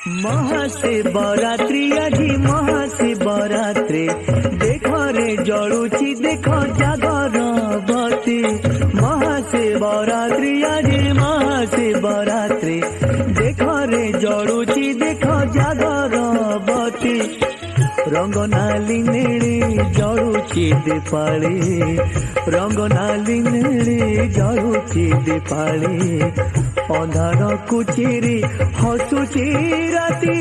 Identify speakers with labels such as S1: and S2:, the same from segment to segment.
S1: महाशिवरात्रि আজি महाशिवरात्रि देख रे जलुची देख जागरबती महाशिवरात्रि আজি महाशिवरात्रि देख रे जलुची देख जागरबती रंग नाली नेली जलुची दीपाली रंग नाली नेली जलुची दीपाली अंधार कुचिरी हसुची राती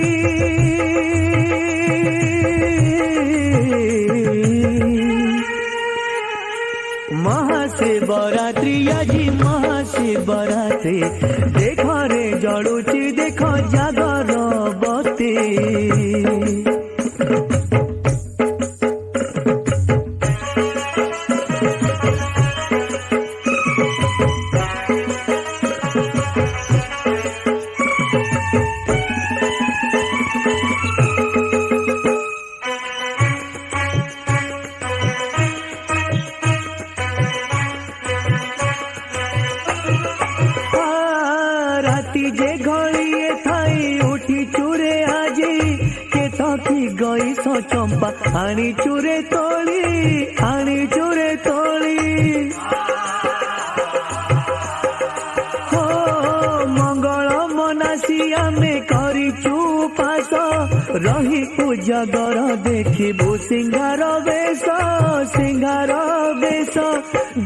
S1: महाशिवरात्रि আজি महाशिवरात्रि देख रे जलुची देख जागरबती जे घड़िए थाई उठी चूरे आजी के थकी गई सो चंपा आनी चूरे तोली हो मंगल मनासी आमे करी चुपास रही उजागर देखिबू सिंगार बेश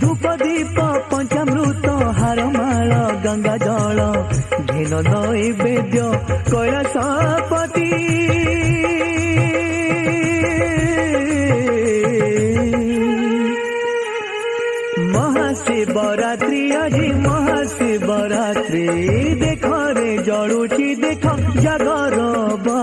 S1: धूप दीप पंचामृत हारमाल गंगा जल घिन नैवेद्य कैलासपति महाशिवरात्रि আজি महाशिवरात्रि देख रे जलुची देख जागरबती।